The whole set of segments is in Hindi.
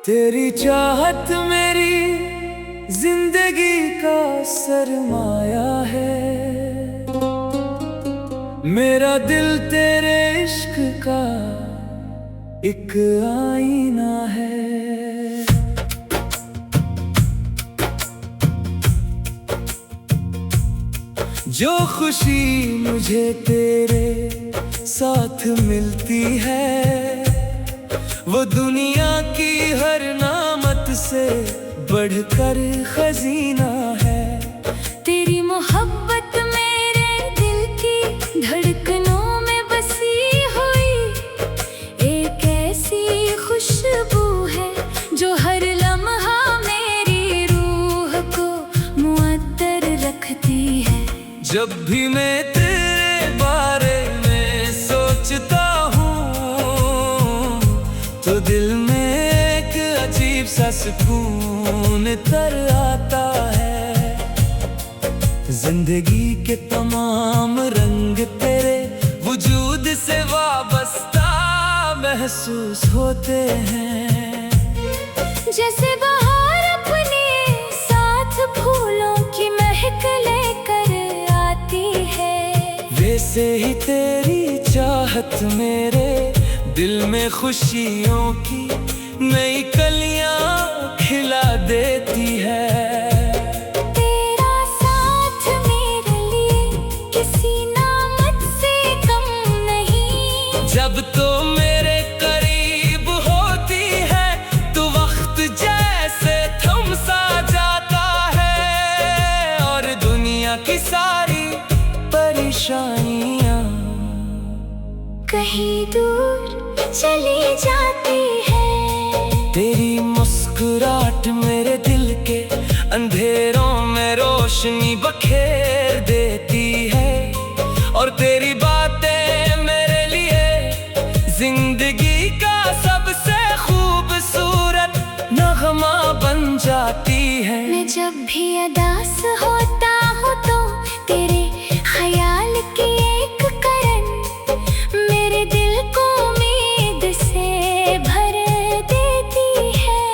तेरी चाहत मेरी जिंदगी का सरमाया है। मेरा दिल तेरे इश्क का एक आईना है। जो खुशी मुझे तेरे साथ मिलती है वो दुनिया की हर नामत से बढ़कर खजीना है। तेरी मोहब्बत मेरे दिल की धड़कनों में बसी हुई एक ऐसी खुशबू है जो हर लम्हा मेरी रूह को मुअत्तर रखती है। जब भी मैं तेरे बारे में सोचता हूँ तो दिल में एक अजीब सा सुकून तर आता है। जिंदगी के तमाम रंग तेरे वजूद से वाबस्ता महसूस होते हैं। जैसे बहार अपने साथ फूलों की महक लेकर आती है, वैसे ही तेरी चाहत मेरे दिल में खुशियों की नई कलियां खिला देती है। तेरा साथ मेरे लिए किसी नामत से कम नहीं। जब तो मेरे करीब होती है तो वक्त जैसे थम सा जाता है और दुनिया की सारी परेशानियां कहीं दूर चली जाती है। तेरी मुस्कुराहट मेरे दिल के अंधेरों में रोशनी बखेर देती है और तेरी बातें मेरे लिए जिंदगी का सबसे खूबसूरत नगमा बन जाती है। मैं जब भी उदास होता हूँ तो तेरे ख्याल की एक करन मेरे दिल को उम्मीद से भर देती है।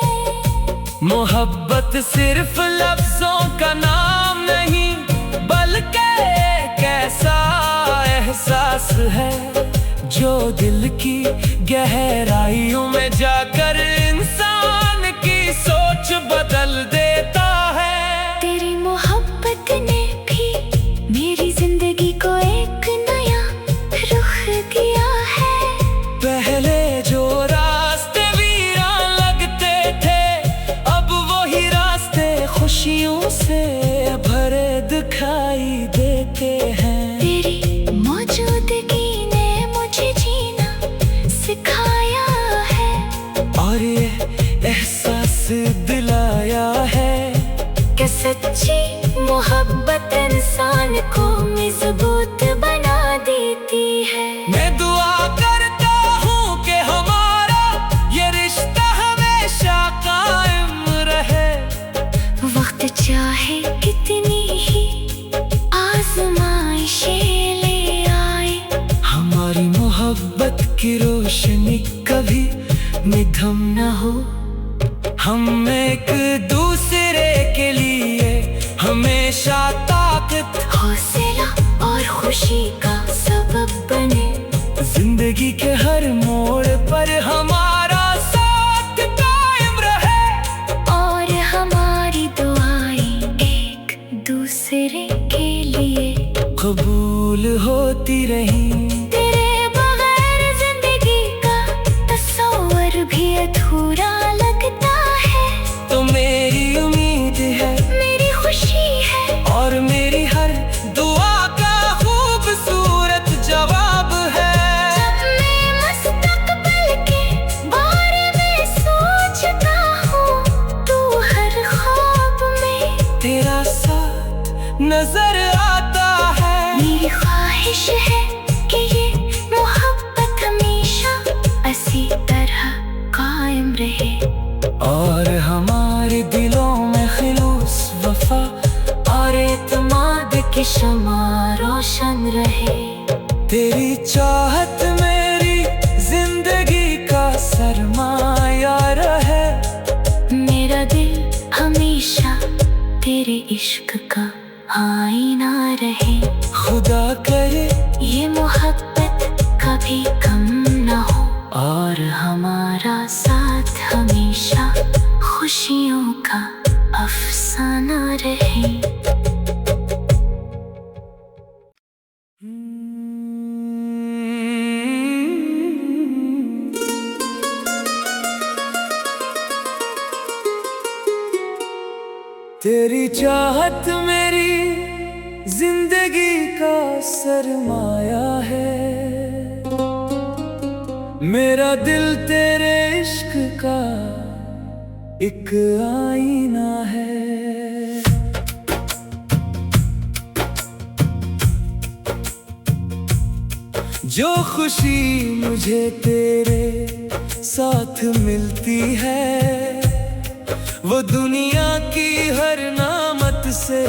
मोहब्बत सिर्फ लफ्जों का नाम नहीं बल्कि एक ऐसा एहसास है जो दिल की गहराइयों में जाकर इंसान की सोच बदल देता है। तेरी मोहब्बत ने भी मेरी जिंदगी को एक नया रुख दिया है। पहले जो रास्ते वीरान लगते थे अब वही रास्ते खुशियों से भरे दिखाई देते हैं। तेरी मौजूदगी ने मुझे जीना सिखाया है और ये एहसास दिलाया है कि सच्ची मोहब्बत इंसान को मजबूत बना देती है। मैं दुआ करता हूँ कि हमारा ये रिश्ता हमेशा कायम रहे। वक्त चाहे कितनी ही आजमाइशें ले आए, हमारी मोहब्बत की रोशनी कभी निधम न हो। हम एक दूसरे के लिए हमेशा ताकत हौसला और खुशी का सबब बने। जिंदगी के हर मोड़ पर हमारा साथ कायम रहे और हमारी दुआएं एक दूसरे के लिए कबूल होती रहीं। तेरे बगैर जिंदगी का तस्वर भी अधूरा लगता है। तो मेरी उम्मीद है मेरी खुशी है और मेरी हर दुआ का खूबसूरत जवाब है। जब मैं मुस्तकबिल के बारे में सोचता हूँ तू हर ख्वाब में तेरा साथ नजर आता है। मेरी ख्वाहिश है कि ये मोहब्बत हमेशा इसी तरह कायम रहे और हमारे दिलों में खिलूस वफा और एतमाद की शमा रोशन रहे। तेरी चाहत मेरी जिंदगी का सरमाया रहे। मेरे इश्क का आईना रहे। खुदा करे ये मोहब्बत कभी कम न हो और हमारा साथ हमेशा खुशियों का अफसाना रहे। तेरी चाहत मेरी जिंदगी का सरमाया है, मेरा दिल तेरे इश्क का एक आईना है। जो खुशी मुझे तेरे साथ मिलती है वो दुनिया की हर नामत से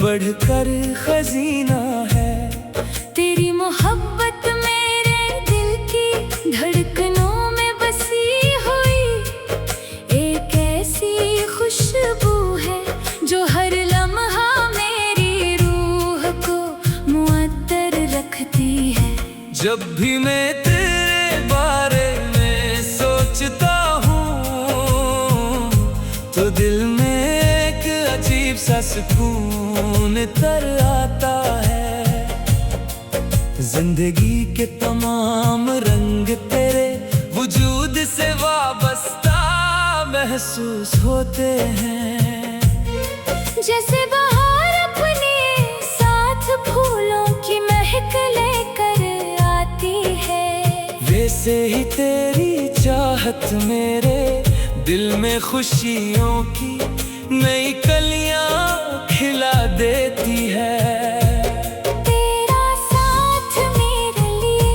बढ़कर खजीना है। तेरी मोहब्बत मेरे दिल की धड़कनों में बसी हुई एक ऐसी खुशबू है जो हर लम्हा मेरी रूह को मुअत्तर रखती है। जब भी मैं तेरे बारे में सोचता हूँ तो दिल में एक अजीब सा सुकून तर आता है। जिंदगी के तमाम रंग तेरे वजूद से वाबस्ता महसूस होते हैं। जैसे बहार अपने साथ फूलों की महक लेकर आती है, वैसे ही तेरी चाहत मेरे दिल में खुशियों की नई कलियां खिला देती है। तेरा साथ मेरे लिए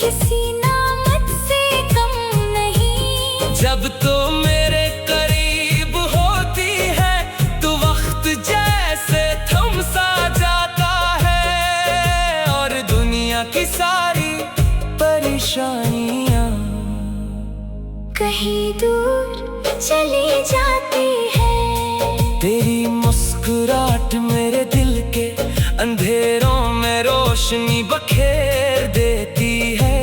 किसी नामत से कम नहीं। जब तो मेरे करीब होती है तो वक्त जैसे थम सा जाता है और दुनिया की सारी परेशानियां कहीं दूर चली जाती है। तेरी मुस्कुराहट मेरे दिल के अंधेरों में रोशनी बखेर देती है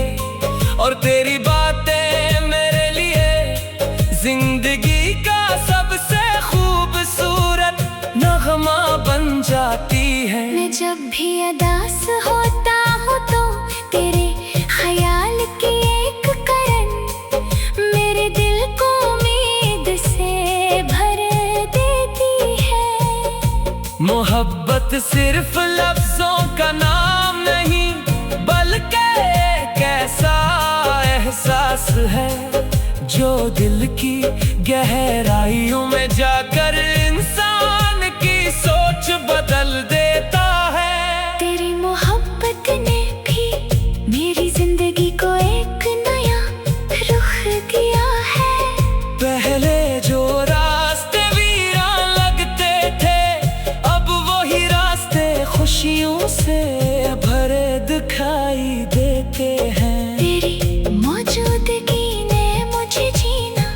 और तेरी बातें मेरे लिए जिंदगी का सबसे खूबसूरत नगमा बन जाती है। मैं जब भी उदास होता हूँ तो तेरे ख्याल की एक करन मेरे दिल को उम्मीद से भर देती है। मोहब्बत सिर्फ लफ्जों का नाम नहीं बल्कि एक ऐसा एहसास है जो दिल की गहराइयों में जाकर इंसान की सोच बदल देता है। तेरी मोहब्बत ने भी मेरी जिंदगी को एक नया रुख दिया है। पहले जो रास्ते वीरान लगते थे अब वही रास्ते खुशियों से भरे दिखाई देते हैं। तेरी मौजूदगी ने मुझे जीना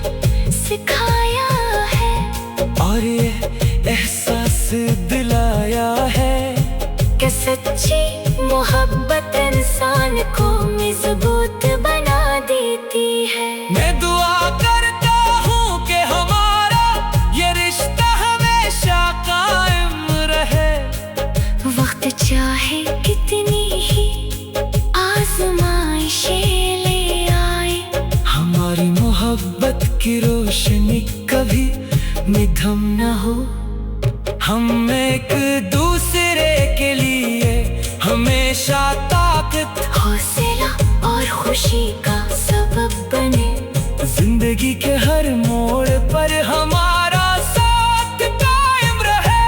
सिखाया है और ये एहसास दिलाया है कि सच्ची मोहब्बत इंसान को मजबूत बना देती है। मैं दुआ करता हूँ कि हमारा ये रिश्ता हमेशा कायम रहे। वक्त चाहे कितनी ही आजमाइशें ले आए, हमारी मोहब्बत की रोशनी कभी निधम न हो। हम एक दूसरे के लिए हमेशा ताकत हौसला और खुशी का सबब बने। जिंदगी के हर मोड़ पर हमारा साथ कायम रहे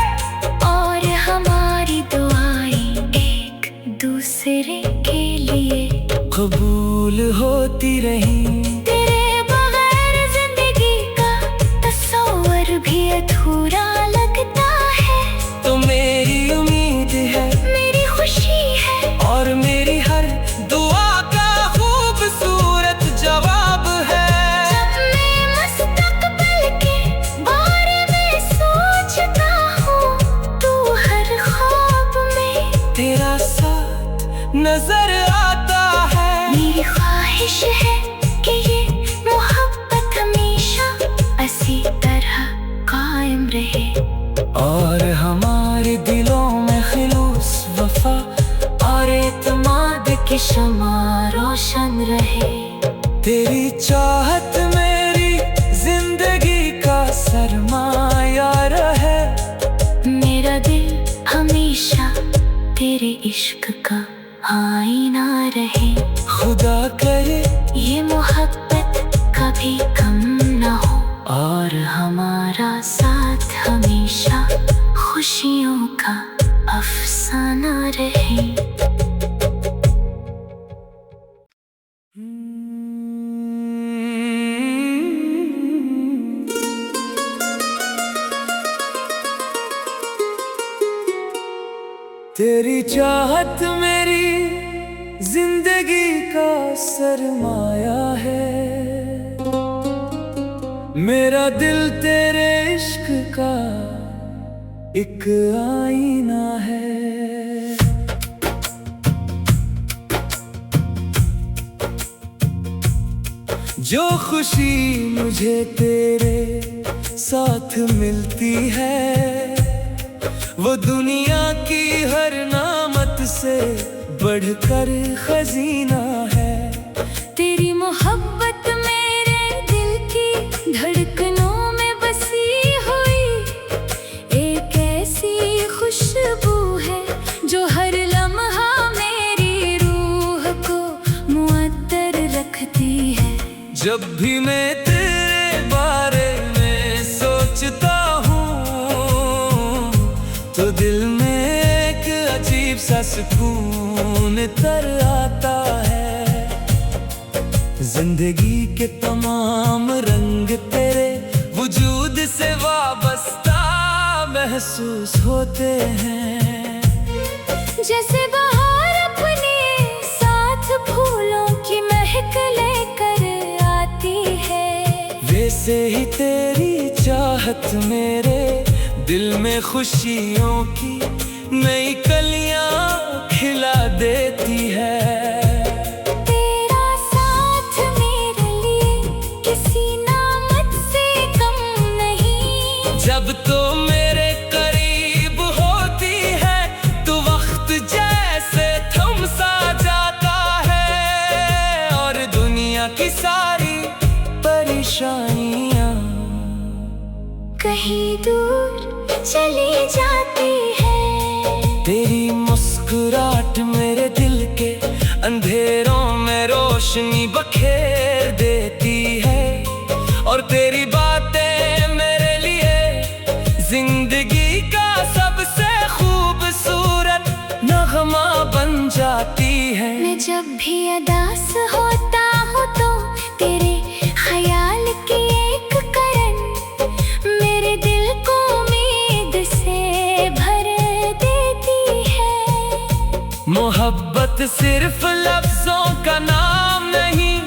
और हमारी दुआएं एक दूसरे के लिए कबूल होती रहीं। तेरे बगैर जिंदगी का तस्वर भी अधूरा लगता है। तो मेरी उम्मीद है, मेरी खुशी है और मेरी हर दुआ का खूबसूरत जवाब है। जब मैं मुस्तकबिल के बारे में सोचता हूँ नजर आता है। मेरी ख्वाहिश है कि ये मोहब्बत हमेशा इसी तरह कायम रहे, और हमारे दिलों में खिलूस, वफा और एतमाद की शमा रोशन रहे। तेरी चाहत मेरी जिंदगी का सरमाया रहे। मेरा दिल हमेशा तेरे इश्क का आईना रहे। खुदा करे ये मोहब्बत कभी कम न हो, और हमारा साथ हमेशा खुशियों का अफसाना रहे। तेरी चाहत मेरी जिंदगी का सरमाया है। मेरा दिल तेरे इश्क का एक आईना है। जो खुशी मुझे तेरे साथ मिलती है, वो दुनिया की हर नामत से बढ़कर खजीना है। तेरी मोहब्बत मेरे दिल की धड़कनों में बसी हुई एक ऐसी खुशबू है, जो हर लम्हा मेरी रूह को मुअत्तर रखती है। जब भी मैं तेरे बारे में सोचता तो दिल में एक अजीब सा सुकून तर आता है। जिंदगी के तमाम रंग तेरे वजूद से वाबस्ता महसूस होते हैं। जैसे बहार अपने साथ फूलों की महक लेकर आती है, वैसे ही तेरी चाहत मेरे दिल में खुशियों की नई कलियां खिला देती है। तेरा साथ मेरे लिए किसी नामत से कम नहीं। जब तो मेरे करीब होती है तो वक्त जैसे थम सा जाता है, और दुनिया की सारी परेशानियां कहीं दूर चली जाती है। तेरी मुस्कुराहट मेरे दिल के अंधेरों में रोशनी बखेर देती है, और तेरी बातें मेरे लिए जिंदगी का सबसे खूबसूरत नगमा बन जाती है। मैं जब भी उदास होता हूँ तो तेरे ख्याल की एक करन मेरे दिल को मोहब्बत सिर्फ लफ्जों का नाम नहीं,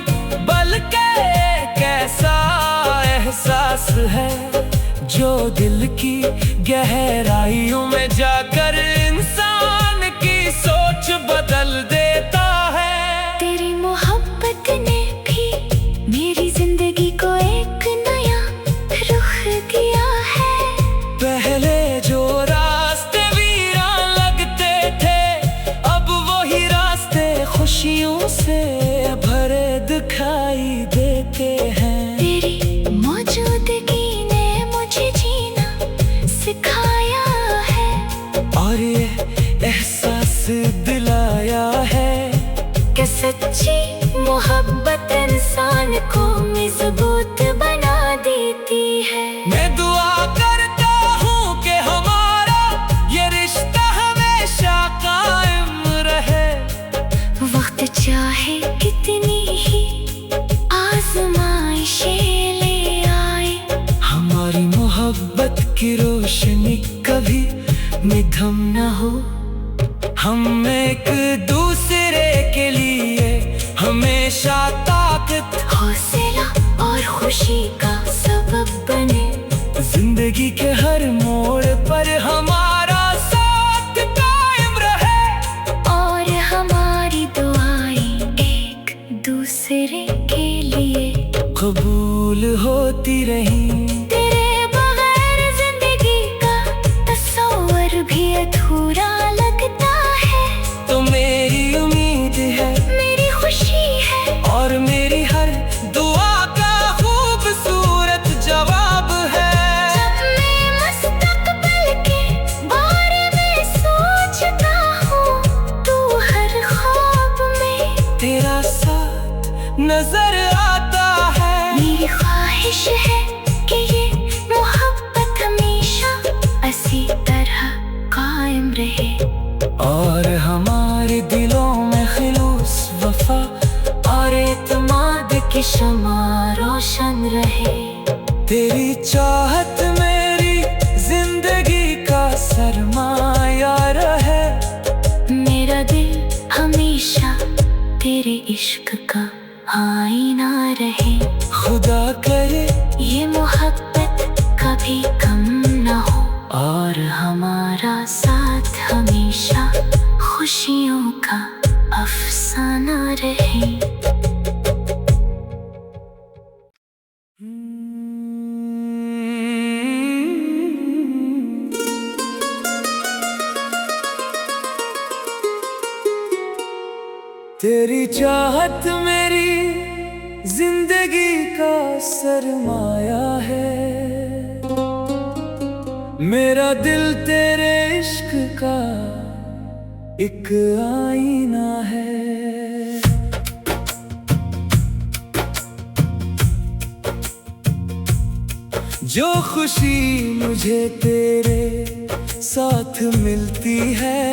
बल्कि एक ऐसा एहसास है जो दिल की गहराइयों में जाकर इंसान की सोच बदल देता है। तेरी मोहब्बत ने भी मेरी जिंदगी को एक नया रुख दिया है। पहले जो रास्ते वीरान लगते थे, अब वही रास्ते खुशियों से भरे दिखाई देते हैं। तेरी मौजूदगी ने मुझे जीना सिखाया है, और ये एहसास दिलाया है कि सच्ची मोहब्बत इंसान को मजबूत बना देती है। मैं दुआ करता हूँ कि हमारा ये रिश्ता हमेशा कायम रहे। वक्त चाहे कितनी ही आजमाइशें ले आए, हमारी मोहब्बत की रोशनी कभी निधम न हो। हम एक दूसरे के लिए हमेशा ताकत, हौसला और खुशी का सबब बने। जिंदगी के हर मोड़ पर हमारा साथ कायम रहे, और हमारी मिलती रही। तेरे बगैर जिंदगी का तस्वर भी अधूरा लगता है। तो मेरी उम्मीद है, मेरी खुशी है, और मेरी हर दुआ का खूबसूरत जवाब है। जब मैं मुस्तकबिल के बारे में सोचता हूँ, तू हर ख्वाब में तेरा साथ नजर आता है। मेरी ख्वाहिश है कि ये मोहब्बत हमेशा इसी तरह कायम रहे, और हमारे दिलों में खिलूस, वफा और एतमाद की शमा रोशन रहे। तेरी चाहत मेरी जिंदगी का सरमाया रहे। मेरा दिल हमेशा तेरे इश्क का आईना रहे। खुदा करे ये मोहब्बत कभी कम न हो, और हमारा साथ हमेशा खुशियों का अफसाना रहे। तेरी चाहत मेरी जिंदगी का सरमाया है। मेरा दिल तेरे इश्क का एक आईना है। जो खुशी मुझे तेरे साथ मिलती है,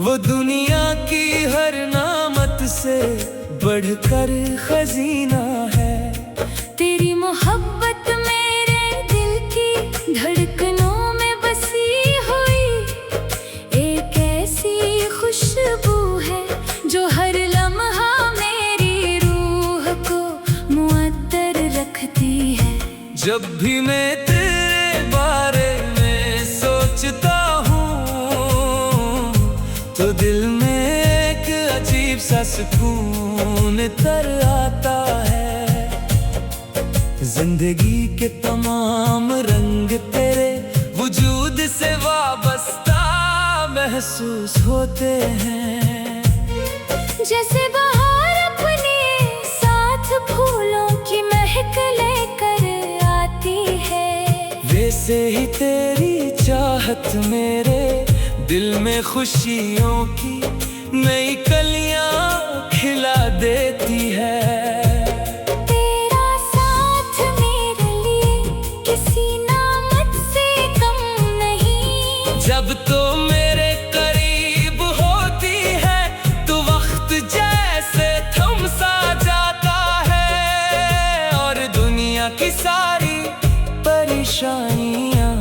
वो दुनिया की हर नामत से बढ़कर खजीना है। तेरी मोहब्बत मेरे दिल की धड़कनों में बसी हुई एक ऐसी खुशबू है, जो हर लम्हा मेरी रूह को मुअत्तर रखती है। जब भी मैं तेरे बारे में सोचता तो दिल में एक अजीब सा सुकून तर आता है। जिंदगी के तमाम रंग तेरे वजूद से वाबस्ता महसूस होते हैं। जैसे बहार अपने साथ फूलों की महक लेकर आती है, वैसे ही तेरी चाहत मेरे दिल में खुशियों की नई कलियां खिला देती है। तेरा साथ मेरे लिए किसी नामत से कम नहीं। जब तो मेरे करीब होती है, तो वक्त जैसे थम सा जाता है, और दुनिया की सारी परेशानियां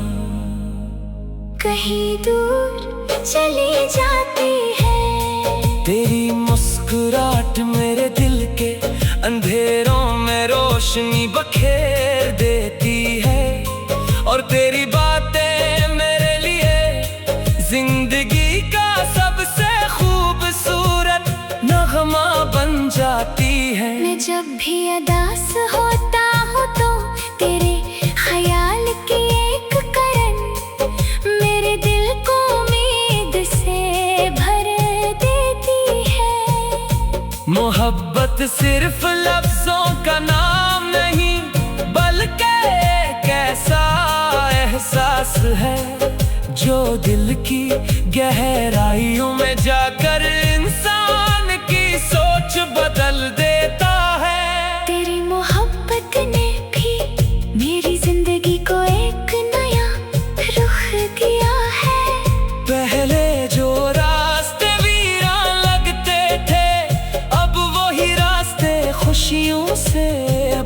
कहीं दूर चली जाती है। तेरी मुस्कुराहट मेरे दिल के अंधेरों में रोशनी बखेर देती है, और तेरी बातें मेरे लिए जिंदगी का सबसे खूबसूरत नगमा बन जाती है। मैं जब भी उदास होता हूँ, तो तेरे ख्याल की एक करन मेरे दिल को उम्मीद से भर देती है। मोहब्बत सिर्फ लफ्जों का नाम नहीं, बल्कि एक ऐसा एहसास है, जो दिल की गहराइयों में जाकर इंसान की सोच बदल देता है। तेरी मोहब्बत ने भी मेरी जिंदगी को एक नया रुख दिया है। पहले जो रास्ते वीरान लगते थे, अब वही रास्ते खुशियों से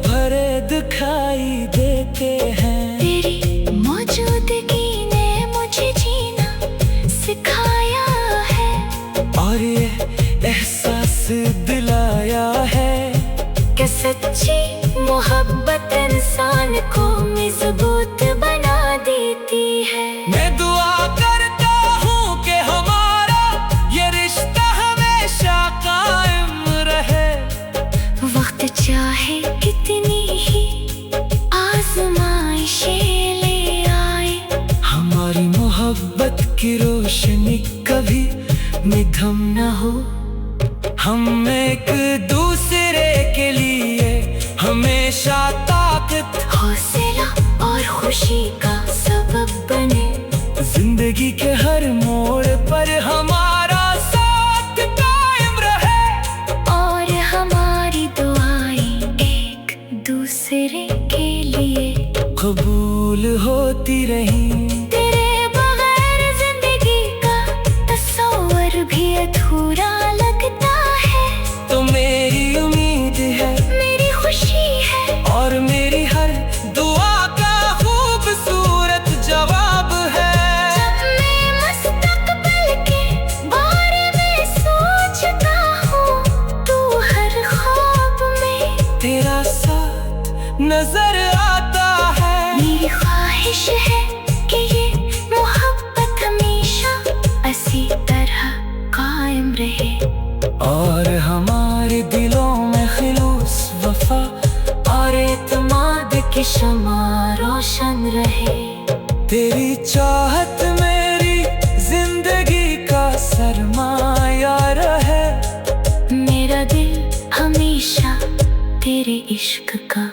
भरे दिखाई देते हैं। तेरी मौजूदगी ने मुझे जीना सिखाया है, और ये एहसास दिलाया है कि सच्ची मोहब्बत इंसान को मजबूत बना देती है। मैं दुआ करता हूँ कि हमारा ये रिश्ता हमेशा कायम रहे। वक्त चाहे कितनी ही मोहब्बत की रोशनी कभी निधम न हो। हम एक दूसरे के लिए हमेशा ताकत, हौसला और खुशी का सबब बने। जिंदगी के हर मोड़ पर हमारा साथ कायम रहे, और हमारी दुआएं एक दूसरे के लिए कबूल होती रहीं। तेरे बगैर जिंदगी का तस्वर भी अधूरा लगता है। तो मेरी उम्मीद है, मेरी खुशी है, और मेरी हर दुआ का खूबसूरत जवाब है। जब मैं मुस्तकबिल के बारे में सोचता हूँ, तू हर ख्वाब में तेरा साथ नजर आता है। मेरी ख्वाहिश है कि ये मोहब्बत हमेशा इसी तरह कायम रहे, और हमारे दिलों में खिलूस, वफा और एतमाद की शमा रोशन रहे। तेरी चाहत मेरी जिंदगी का सरमाया रहे। मेरा दिल हमेशा तेरे इश्क का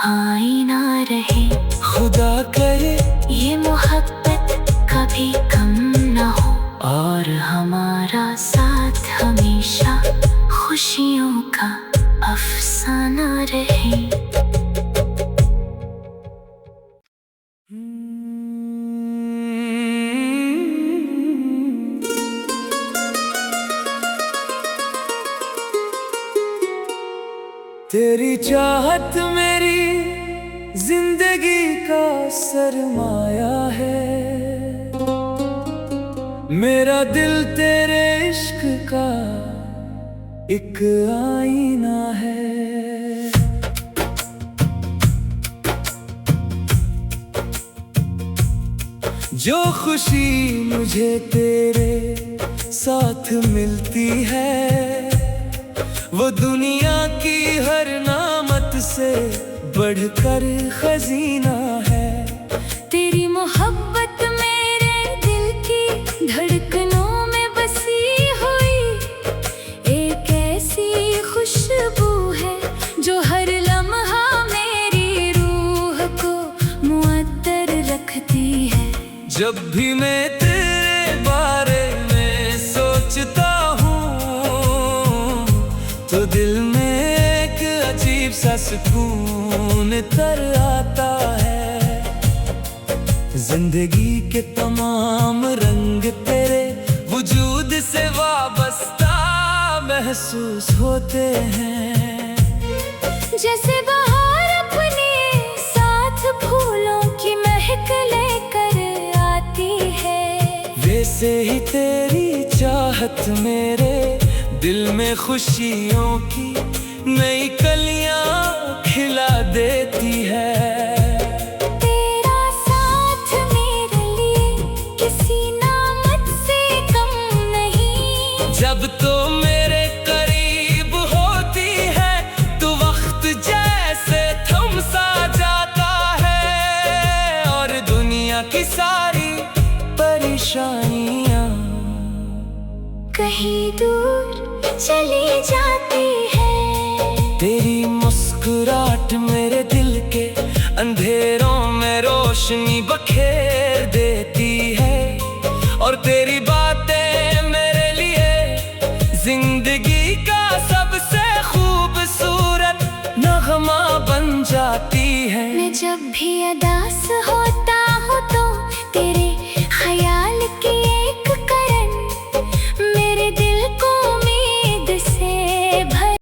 आईना रहे। खुदा करे ये मोहब्बत कभी कम न हो, और हमारा साथ हमेशा खुशियों का अफसाना रहे। तेरी चाहत मेरी जिंदगी का सरमाया है। मेरा दिल तेरे इश्क का एक आईना है। जो खुशी मुझे तेरे साथ मिलती है, वो दुनिया की हर नामत से बढ़कर खजीना है। तेरी मोहब्बत मेरे दिल की धड़कनों में बसी हुई एक ऐसी खुशबू है, जो हर लम्हा मेरी रूह को मुअत्तर रखती है। जब भी मैं तेरे बारे में सोचता हूँ, तो दिल में एक अजीब सा सुकून तर आता है। जिंदगी के तमाम रंग तेरे वजूद से वाबस्ता महसूस होते हैं। जैसे बहार अपने साथ फूलों की महक लेकर आती है, वैसे ही तेरी चाहत मेरे दिल में खुशियों की नई कलियां खिला देती है। तेरा साथ मेरे लिए किसी नामत से कम नहीं। जब तो मेरे करीब होती है, तो वक्त जैसे थम सा जाता है, और दुनिया की सारी परेशानियां कहीं दूर चली जाती है। तेरी मुस्कुराहट मेरे दिल के अंधेरों में रोशनी बखेर देती है, और तेरी बातें मेरे लिए जिंदगी का सबसे खूबसूरत नगमा बन जाती है। मैं जब भी उदास होता हूँ, तो तेरे ख्याल